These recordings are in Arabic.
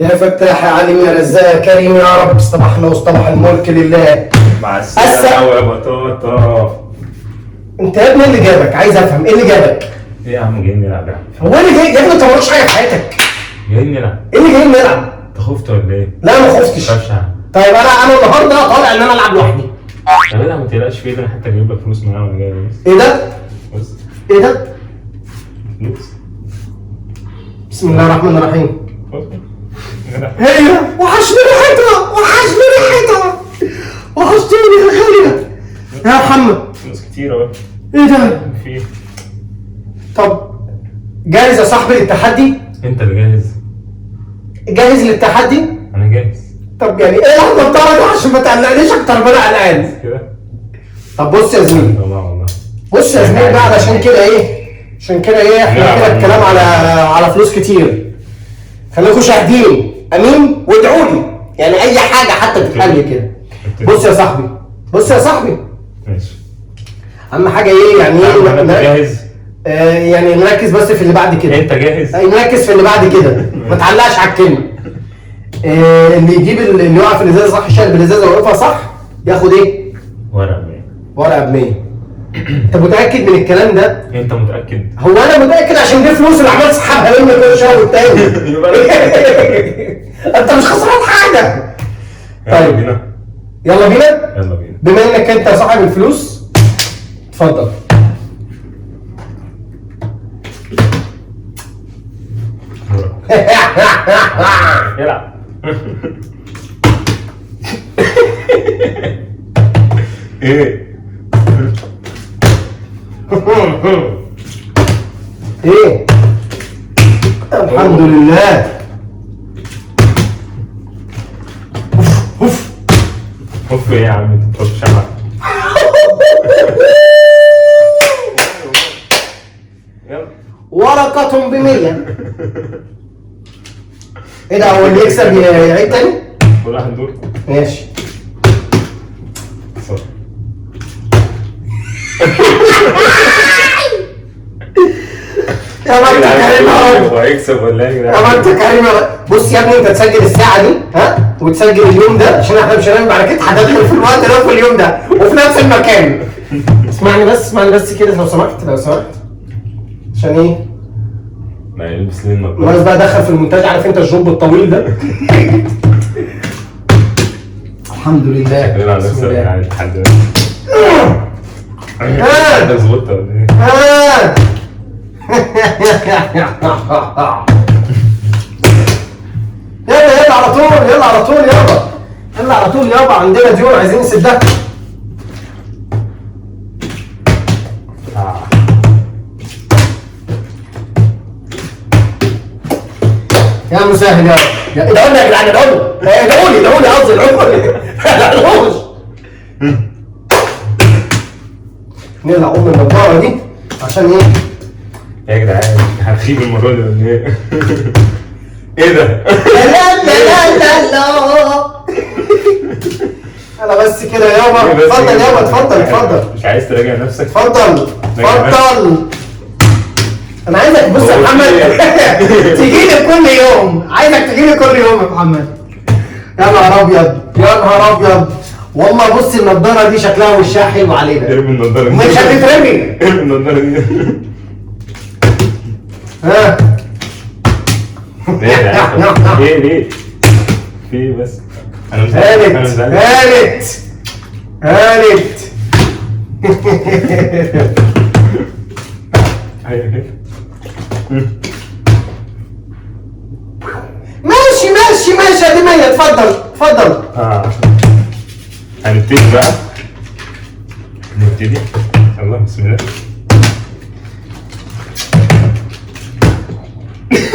يا فتاح يا عليم يا رزاق يا كريم يا رب، اصطبحنا واصطبح الملك لله. مع السلامة يا بطاطا. انت يا ابني ايه اللي جابك؟ عايز افهم ايه اللي جابك؟ ايه يا عم جايين نلعب يا عم؟ هو اللي جاي يا ابني؟ انت مالكش حاجه في حياتك. جايين نلعب. ايه اللي جاي نلعب؟ انت خفت ولا ايه؟ لا ما خفتش. متخافش يا عم. طيب انا النهارده طالع ان انا العب لوحدي. يا جدع ما تقلقش في ايه، ده انا حتى جايب لك فلوس معايا وانا جاي. ايه ده؟ بص ايه ده؟ فلوس. بسم الله الرحمن الرحيم. بص يا جدع. هي وحشني ريحتها، وحشني ريحتها، وحشتني يا غالية يا محمد. فلوس كتير اهو. ايه ده؟ في ايه؟ طب جاهز يا صاحبي للتحدي؟ انت اللي جاهز؟ جاهز للتحدي؟ انا جاهز. طب يعني ايه اللحظه بتاعتك دي عشان ما تقلقنيش اكتر ما انا قلقان؟ كده؟ طب بص يا زميلي، والله بص يا زميلي بقى، علشان كده ايه؟ عشان كده ايه؟ احنا كده الكلام على فلوس كتير. خليكم شاهدين امين وادعوا لي، يعني اي حاجه حتى تتقال كده. بص يا صاحبي، بص يا صاحبي، ماشي. اهم حاجه ايه يعني ايه؟ انت جاهز؟ يعني نركز بس في اللي بعد كده. انت جاهز؟ نركز في اللي بعد كده، ما تعلقش على الكلمه. اللي يجيب اللي يقع في الازازه صح، يشيل بالازازه ويوقفها صح، ياخد ايه؟ ورقة بيه. ورقه ب100. انت متاكد من الكلام ده؟ انت متأكد؟ هو انا متاكد عشان دي فلوس اللي عمال اسحبها مني كل شهر والتاني. انت مش خسران حاجه. يلا طيب. بينا. يلا بينا. يلا بينا. بما انك انت صاحب الفلوس اتفضل. يلعب. ايه؟ ايه؟ الحمد لله. اوف اوف ايه يا عم انت بتحط شمعة؟ يلا. ورقة ب100. ايه ده؟ هو اللي يكسب يعيد تاني؟ كل واحد دور. ماشي. صح. يا ما انت كريم يا رب. هو هيكسب ولا ايه يا يا ما جدعان؟ انت كريم يا رب. بص يا ابني، انت تسجل الساعة دي ها، وتسجل اليوم ده، عشان احنا مش هنعمل بعد كده هتدخل في الوقت ده وفي اليوم ده وفي نفس المكان. اسمعني بس كده لو سمحت، لو سمحت. عشان ايه؟ ما يلبس لي الناس النضارة. بقى دخل في المونتاج، عارف انت الجوب الطويل ده. الحمد لله. شكلنا على بسم نفسنا الله. يعني لحد دلوقتي. ده ظبطت ولا ايه؟ آه. يلا على طول، يلا على طول يابا، يلا على طول يابا، عندنا ديون عايزين نسدها. يا مسهل يابا. ادعوا لي يا جدعان، ادعوا لي قصدي ادعوا لي. نقلع النضاره دي عشان ايه؟ يا جدعان هتخيب المرة دي ولا ايه؟ ايه ده؟ لا انا بس كده يابا. اتفضل يابا، اتفضل. مش عايز تراجع نفسك؟ اتفضل. انا عايزك بص يا محمد تجيلي كل يوم، عايزك تجيلي كل يوم يا محمد. يا نهار ابيض، يا نهار ابيض، والله بص النضاره دي شكلها وشها حلو علينا. ارمي النضارة دي. مش هتترمي. ارمي النضارة دي. ها ليه يا جدعان؟ ليه؟ في ايه بس؟ انا مش هانت. ماشي ادي 100. اتفضل. هنبتدي بقى. يلا بسم الله.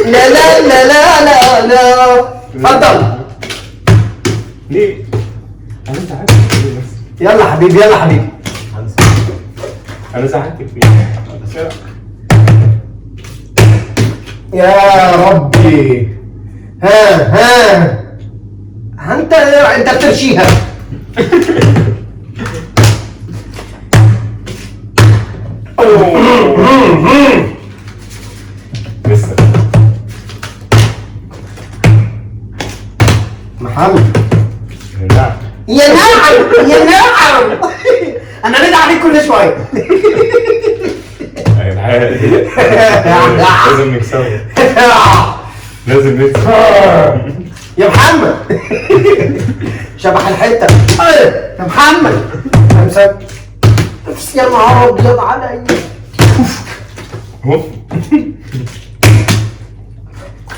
لا. اتفضل. ليه؟ انا زعلت فيه بس. يلا حبيبي. انا زعلتك فيه. يا ربي. ها انت بترشيها. لسه محمد نعم. يا نعم يا نعم. انا ندعي عليك كل شويه. لازم نكسبه. لازم نكسب. يا محمد شبح الحته. يا محمد يا نهار ابيض عليا.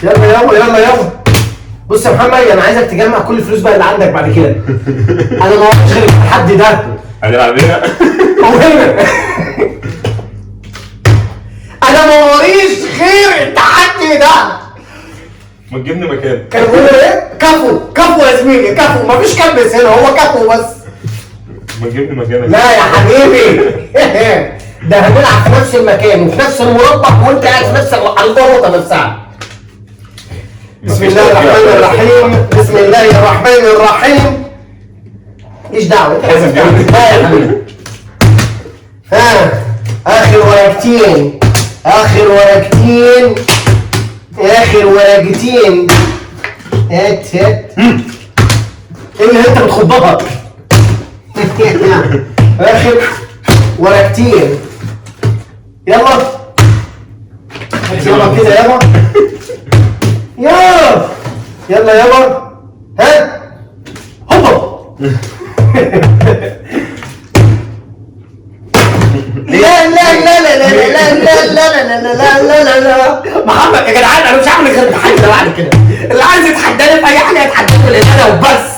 يلا يابا يلا يابا. بص يا محمد انا عايزك تجمع كل الفلوس بقى اللي عندك بعد كده. انا ما اعرفش غير التحدي ده. هنلعب هنا. وهنا انا ما وريش غير التحدي ده. ما تجيبني مكان. كانوا بيقولوا ايه؟ كفو يا زميلي، كفو. مفيش كبس هنا، هو كفو بس. ما تجيبني مكانك. لا يا حبيبي. ده هنلعب في نفس المكان وفي نفس المربع وانت قاعد في نفس الجروطه نفسها. بسم الله الرحمن الرحيم. بسم الله الرحمن الرحيم. ماليش دعوه. لا يا حبيبي. ها اخر ورقتين. اخر ورقتين. اخر ورقتين. هات ايه اللي انت بتخبطها؟ اخر ورقتين. يلا يلا كده يلا. يلا يلا يلا. ها هوبا. لا لا لا لا لا لا لا لا لا لا لا لا لا. محمد يا جدعان انا مش هعمل غير التحدي ده بعد كده. اللي عايز يتحداني في اي حاجه يتحداني للانا وبس.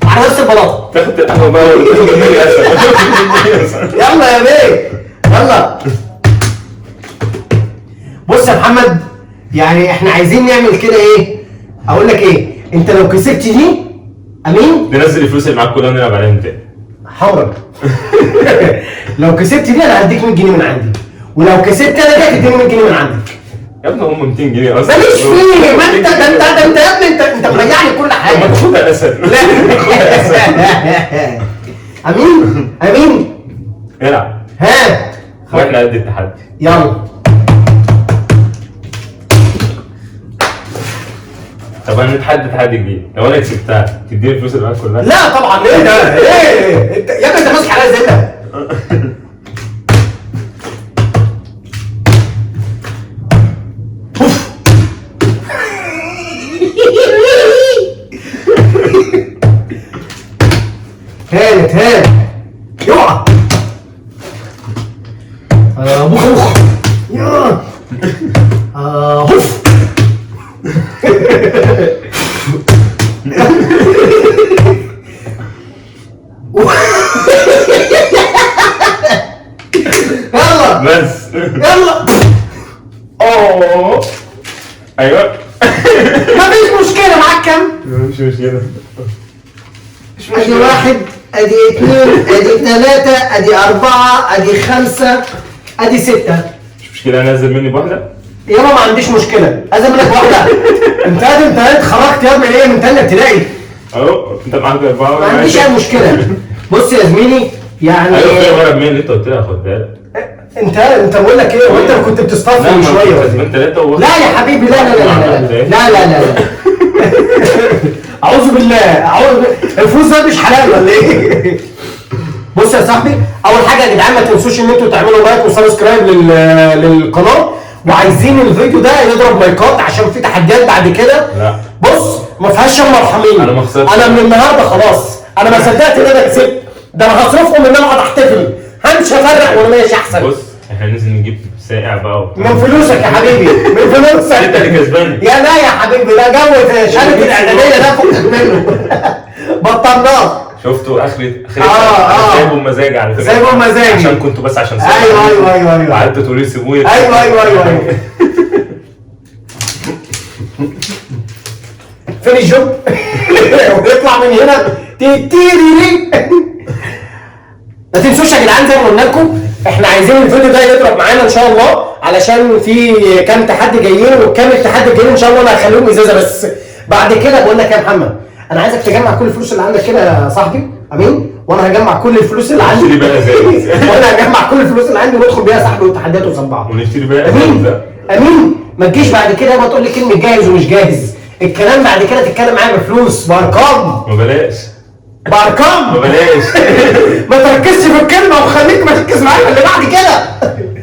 على نفس البلاطه. تاخد القهوه بقى وتاخد مني اسد. يلا يا بيه يلا. بص يا محمد يعني احنا عايزين نعمل كده ايه؟ اقول لك ايه؟ انت لو كسبت دي امين ننزل الفلوس اللي معاك كلها ونلعب عليها تاني. حاضر. لو كسبت دي انا هديك 100 جنيه من عندي، ولو كسبت انا ده هتديني 100 جنيه من عندك. يا ابني هم 200 جنيه اصلا. ماليش فيه. ما انت ده يا ابني انت مضيعني كل حاجه. ما تاخدها اسد. لا. امين امين. العب. ها واحنا قد التحدي. يلا. طب هنتحدى تحدي جديد، لو انا كسبتها تديني الفلوس اللي معاك كلها؟ لا طبعا. ايه ده؟ ايه انت يا ابني انت ماسك عليا زي ده. هانت يقع. بخ يا هف. يلا بس يلا. اوه ايوه. مفيش مشكلة. معاك كام؟ مش مشكلة. ادي واحد، ادي اثنين، ادي ثلاثة، ادي أربعة، ادي خمسة، ادي ستة. مش مشكلة انزل مني بواحدة؟ يابا ما عنديش مشكلة، أنزل منك واحدة. انت خرجت يا ابني ايه من تانية ابتدائي. اهو انت معاك 4. ما عنديش اي مشكلة. بص يا زميلي يعني ايوه في ورق مين اللي انت قلت لي هاخدها لك. انت بقول لك ايه، وانت كنت بتصطفل من شوية ولا من 3 لا يا حبيبي لا لا لا لا لا لا لا لا. اعوذ بالله الفلوس ده مش حلال ولا ايه؟ بص يا صاحبي اول حاجه يا جدعان ما تنسوش ان انتوا تعملوا لايك وسبسكرايب للقناه، وعايزين الفيديو ده يضرب لايكات عشان في تحديات بعد كده. لا بص ما فيهاش يوم مرحمين. انا ما خسرتش. انا من النهارده خلاص انا ما صدقت ان انا كسبت. ده انا هصرفهم ان انا اقعد احتفل. همشي افرق وانا ماشي احسن. بص احنا ننزل نجيب ساقع بقى من فلوسك يا حبيبي من فلوسك. انت اللي كسبان. يا لا يا حبيبي ده جو شهاده الاعداديه ده فكك منه. بطلناه. شفتوا اخري آه. سايبه بمزاج على فكره. سايبه بمزاج. عشان كنتوا بس عشان ايوه وقعدتوا تقولوا لي سيبوني. ايوه فين الجوب؟ ويطلع من هنا تيري. ما تنسوش يا جدعان زي ما قلنا لكم احنا عايزين الفيديو ده يضرب معانا ان شاء الله، علشان في كام تحدي جايين، والكام التحدي الجايين ان شاء الله انا هخليهم ازازه بس. بعد كده بقول لك يا محمد انا عايزك تجمع كل الفلوس اللي عندك كده يا صاحبي امين، وانا هجمع كل الفلوس اللي عندي. نشتري بقى زي وانا هجمع كل الفلوس اللي عندي وندخل بيها سحب وتحديات وصباعات. ونشتري بقى امين ما تجيش بعد كده ما تقول لي كلمه جاهز ومش جاهز. الكلام بعد كده تتكلم معايا بفلوس بارقام. ما بلاش. بارقام. ما بلاش. ما تركزش في الكلمه وخليك مركز معايا اللي بعد كده.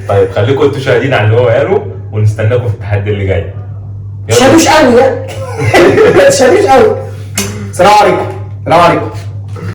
طيب خليكم انتوا شاهدين على اللي هو قاله، ونستناكم في التحدي اللي جاي. شالوش قوي يعني. شالوش قوي. السلام عليكم. السلام عليكم.